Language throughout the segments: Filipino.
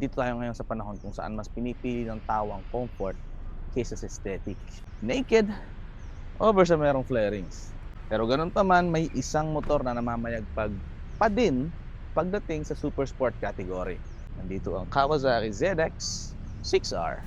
Nandito tayo ngayon sa panahon kung saan mas pinipili ng tao ang comfort kaysa sa aesthetic. Naked over sa merong flarings. Pero ganun pa man, may isang motor na namamayagpag pa din pagdating sa super sport category. Nandito ang Kawasaki ZX 6R.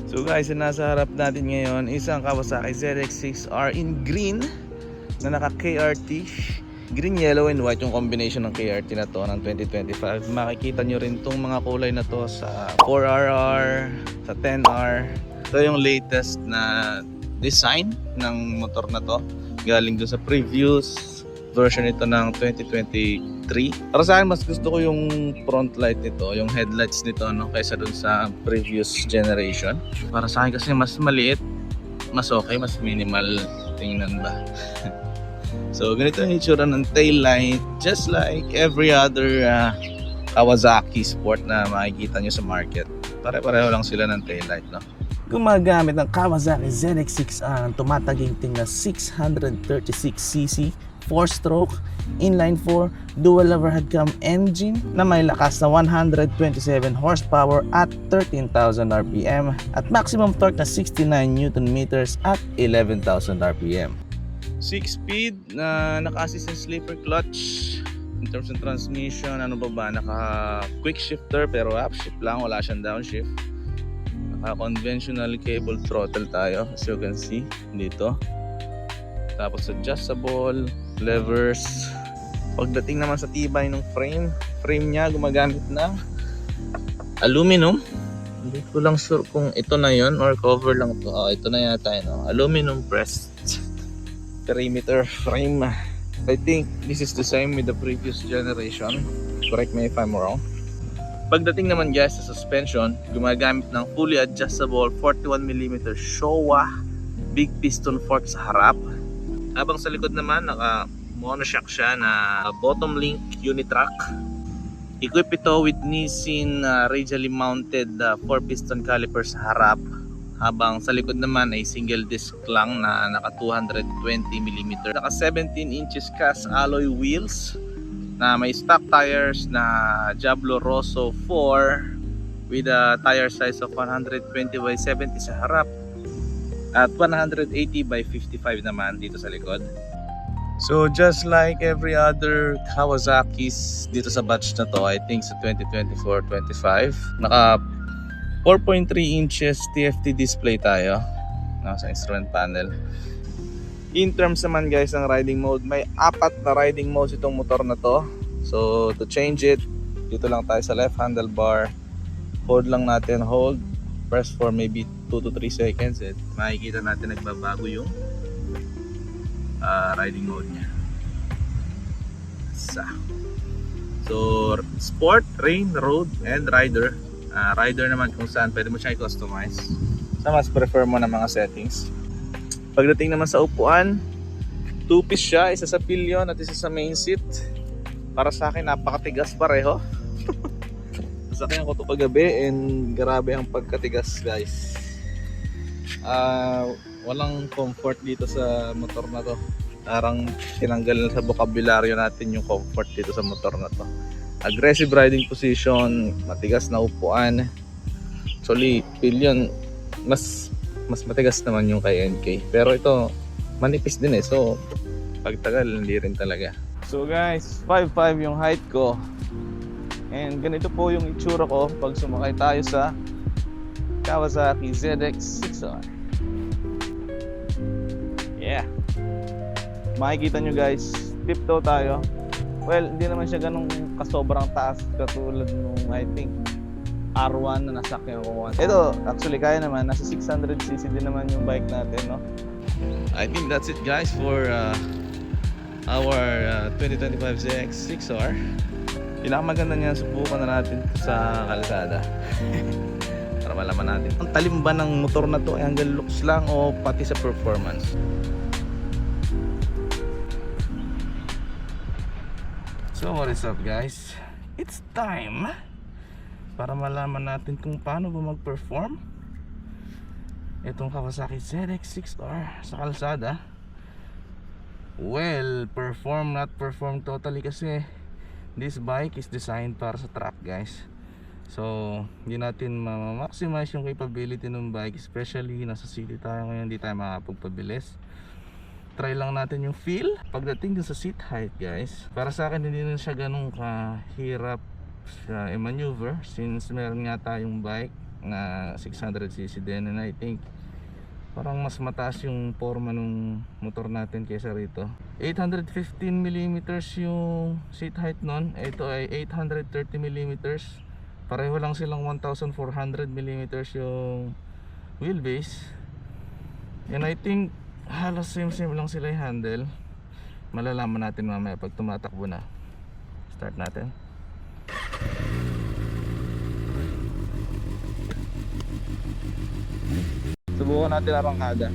So guys, yung nasa harap natin ngayon isang Kawasaki ZX6R in green na naka KRT. Green, yellow, and white yung combination ng KRT na to ng 2025. Makikita nyo rin tong mga kulay na to sa 4RR, sa 10R. Ito yung latest na design ng motor na to. Galing dun sa previous version nito ng 2023. Para sa akin, mas gusto ko yung front light nito, yung headlights nito, no, kaysa dun sa previous generation. Para sa akin kasi mas maliit, mas okay, mas minimal tingnan ba. So ganito yung itsura ng tail light, just like every other Kawasaki Sport na makikita nyo sa market. Pare-pareho lang sila ng tail light, no? Gumagamit ng Kawasaki ZX6R ang tumataginting na 636cc 4-stroke inline 4 dual overhead cam engine na may lakas na 127 horsepower at 13,000 rpm at maximum torque na 69 Nm at 11,000 rpm. 6-speed na naka-assist and sleeper clutch. In terms of transmission, ano ba? Naka quick shifter pero upshift lang, wala siyang downshift. Naka conventional cable throttle tayo, as you can see dito. Tapos adjustable levers. Pagdating naman sa tibay ng frame niya gumagamit ng aluminum. Hindi ko lang sure kung ito na yon or cover lang to. Ito na yata, no? Aluminum pressed perimeter frame. I think this is the same with the previous generation. Correct me if I'm wrong. Pagdating naman guys sa suspension, gumagamit ng fully adjustable 41mm Showa big piston fork sa harap. Habang sa likod naman, naka monoshock siya na bottom link unitrack. Equip ito with Nissin radially mounted 4-piston caliper sa harap. Habang sa likod naman ay single disc lang na naka 220mm. Naka 17 inches cast alloy wheels na may stock tires na Diablo Rosso 4 with a tire size of 120/70 sa harap at 180/55 naman dito sa likod. So just like every other Kawasaki's dito sa batch na to, I think sa 2024-25, naka 4.3 inches TFT display tayo sa instrument panel. In terms naman guys ng riding mode, may 4 na riding modes itong motor na to. So to change it, dito lang tayo sa left handlebar, hold lang natin, hold, press for maybe 2 to 3 seconds at makikita natin nagbabago yung riding mode niya. So sport, rain, road, and rider. Rider naman kung saan pwede mo siya i-customize sa mas prefer mo ng mga settings. Pagdating naman sa upuan, 2-piece siya, isa sa pillion at isa sa main seat. Para sa akin napakatigas pareho. Sasakyan ko ito kagabi and grabe ang pagkatigas guys. Walang comfort dito sa motor na to. Parang tinanggal na sa bokabularyo natin yung comfort dito sa motor na to. Aggressive riding position, matigas na upuan. Actually, pillion mas matigas naman yung kay NK. Pero ito manipis din eh. So pagtagal hindi rin talaga. So guys, 5'5" yung height ko. And ganito po yung itsura ko pag sumakay tayo sa Kawasaki ZX6R. Yeah. Makikita nyo guys, flip daw tayo. Well, hindi naman siya ganun kasobrang taas katulad nung I think R1 na nasakyan ko. Ito, actually kaya naman, nasa 600cc din naman yung bike natin, no? I think that's it guys for our 2025 ZX6R. Pinakamaganda niya, subukan na natin sa kalsada. Para malaman natin ang talim ba ng motor na to ay hanggang looks lang o pati sa performance. So what is up guys? It's time para malaman natin kung paano ba mag-perform itong Kawasaki ZX6R sa kalsada. Well, perform not perform totally kasi this bike is designed para sa track guys. So hindi natin ma-maximize yung capability ng bike, especially nasa city tayo ngayon, hindi tayo makapagpabilis. Try lang natin yung feel pagdating dun sa seat height guys. Para sa akin hindi na siya ganun kahirap siya i-maneuver since meron nga tayong bike na 600cc din, and I think parang mas mataas yung forma ng motor natin kaysa rito. 815mm yung seat height nun, ito ay 830mm. Pareho lang silang 1400mm yung wheelbase, and I think halos same lang sila yung handle. Malalaman natin mamaya pag tumatakbo na. Start natin. Subukan natin arangkada.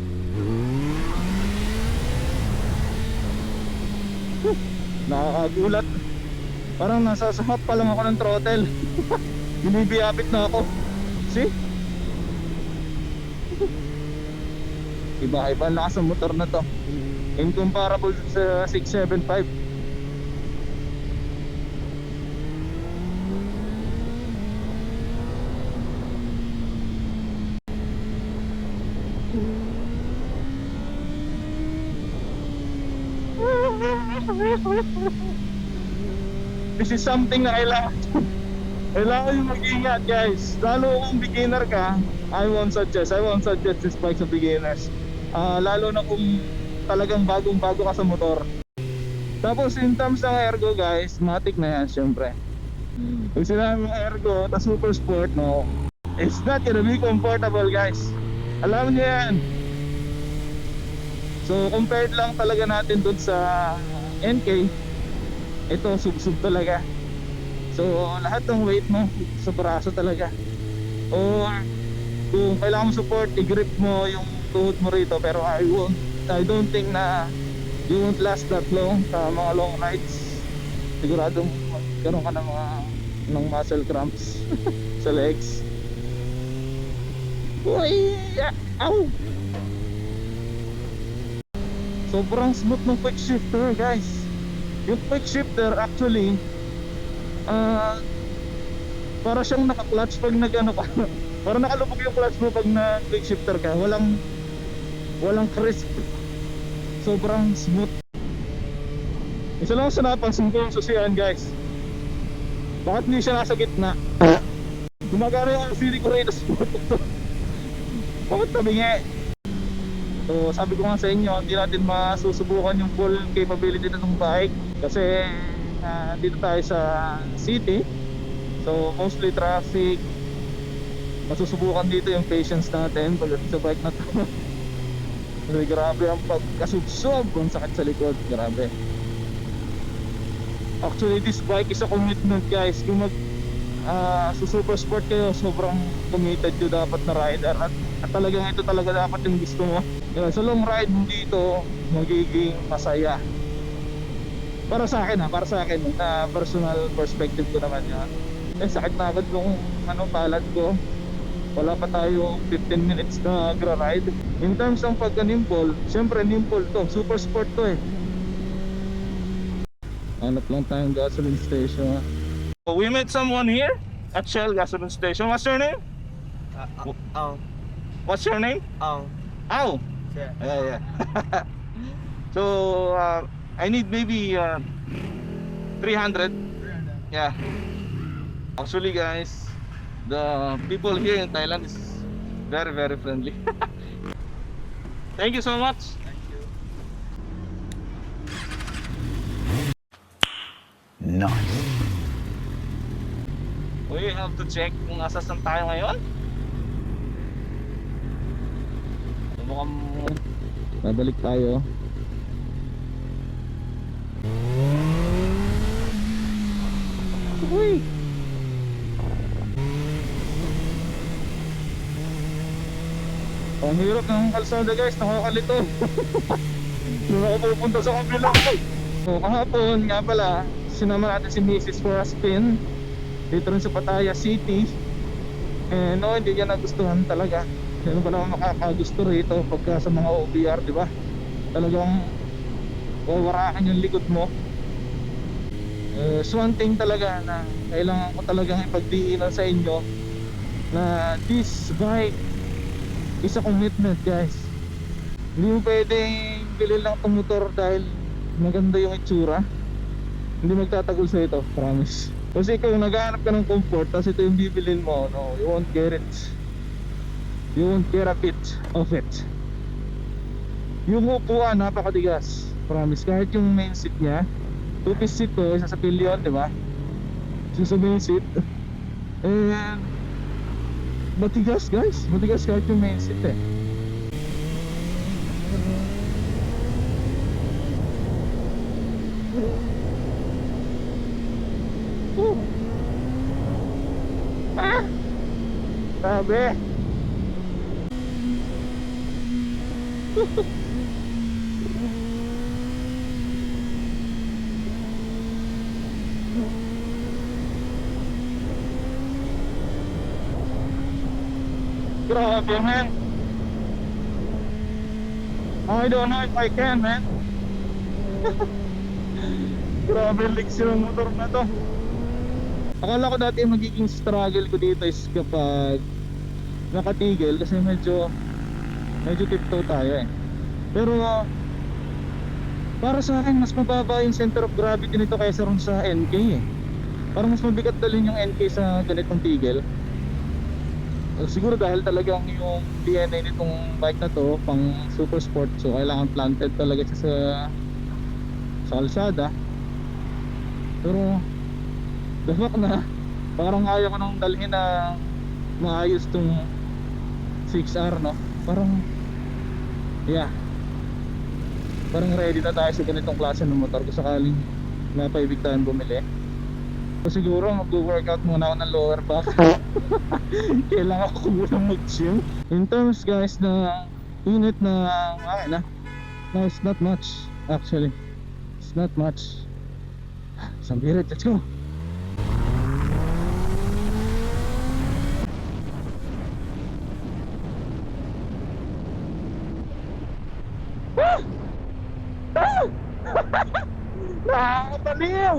Nakakagulat. Parang nasa hot pa lang ako ng throttle. Binibiyapit na ako. See? Iba-iba ang lakas ng motor na to. Incomparable sa 675. This is something na kailangan yung mag-ingat guys. Lalo kung beginner ka, I won't suggest this bike sa beginners. Lalo na kung talagang bagong-bago ka sa motor. Tapos in terms ng ergo guys, matic na yan syempre. Kung sinabi ng ergo, ta super sport, no, it's not gonna be comfortable guys. Alam niyo yan. So compared lang talaga natin dun sa NK, ito sub-sub talaga. So lahat ng weight mo sa braso talaga. O kung kailangan mo support, i-grip mo yung tuhod mo rito. Pero I don't think na you won't last that long sa mga long rides. Siguradong magkaroon ka ng muscle cramps sa legs. Uy! Ow! Sobrang smooth ng quick shifter guys. Yung quick shifter actually para siyang naka-clutch pag nag-ano ka. Para nakalubog yung clutch mo pag na-quick shifter ka. Walang crisp. Sobrang smooth. Isa lang sa napansin ko yung susian guys. Bakit hindi siya nasa gitna? Gumagana yung LCD ko rin. Bakit tabingi? So sabi ko nga sa inyo, hindi natin masusubukan yung full capability ng bike kasi dito tayo sa city. So mostly traffic. Masusubukan dito yung patience natin pagdating sa bike na to. Kasi grabe ang pagkasubsob, ang sakit sa likod, grabe. Actually this bike is a commitment guys. Kung super sport kayo, sobrang committed yung dapat na rider. At talagang ito talaga dapat yung gusto mo. Sa long ride dito magiging masaya. Para sa akin na personal perspective ko naman yan. Sakit na agad yung palad ko. Wala pa tayo 15 minutes na gra-ride. In terms ng pagka-nimble, syempre nimble to, super sport to eh. Hanap lang tayong gasoline station. So we met someone here at Shell gasoline station. What's your name? What's your name? Ow. Yeah. So I need maybe 300. Yeah. Actually guys, the people here in Thailand is very friendly. Thank you so much. Thank you. Nice. We have to check kung asasan tayo ngayon. Mukhang babalik tayo. Uy! Ang hirap ng kalsada guys, nakakalito. Doon ako pupunta sa kabila. So kahapon nga pala, sinama natin si Mrs. for a spin dito rin sa Pattaya City. No, hindi niya nagustuhan talaga. Ano ba naman makakagusto rito pagka sa mga OBR, di ba? Talagang wawarakan yung likod mo. So one thing talaga na kailangan ko talagang ipagdiinan sa inyo na this bike is a commitment guys. Hindi mo pwedeng bilhin lang itong motor dahil maganda yung itsura. Hindi magtatagol sa ito, promise. Kasi kung naghahanap ka ng comfort tapos ito yung bibilin mo, no, you won't get it. You won't get a bit of it. Yung upuan napakatigas, promise. Kahit yung main seat niya, 2-piece seat to, isa sa pillion, di ba? Isa sa main seat. And matigas guys, matigas kahit yung main seat eh. Ah! Sabi! Grabe man. I don't know if I can man. Grabe leaks yung motor na to. Akala ko dati magiging struggle ko dito is kapag nakatigil kasi medyo tiptoe tayo eh. Pero para sa akin mas mababa yung center of gravity nito kaysa rin sa NK eh. Parang mas mabigat dalhin yung NK sa ganitong tigil. Siguro dahil talagang yung DNA nitong bike na to pang super sport, so kailangan planted talaga siya sa kalsada. Pero the fact na parang ayaw ko nang dalhin na maayos tong 6R, no? Parang yeah, parang ready na tayo sa ganitong klase ng motor kung sakaling mapaibig tayong bumili. So siguro mag-workout muna ako ng lower back. Kailangan ko munang mag-gym. In terms guys na init na akin no, it's not much actually. It's not much. Sambirit, let's go. Nakakabaliw!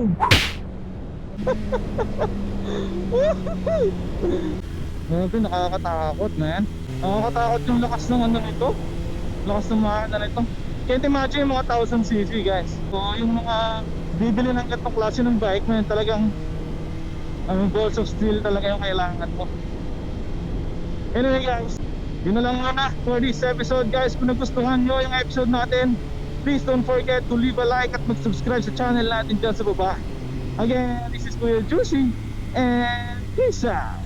Grabe, nakakatakot man. Nakakatakot yung lakas ng ano nito. Lakas ng makina nito. Can't imagine yung mga 1000cc guys. So yung mga bibili ng ganitong klase ng bike man, talagang balls of steel talaga yung kailangan mo. Anyway guys, yun na lang muna for this episode guys. Kung nagustuhan nyo yung episode natin, please don't forget to leave a like at mag-subscribe sa channel natin dyan sa baba. Again, this is Kuya Juicy and peace out.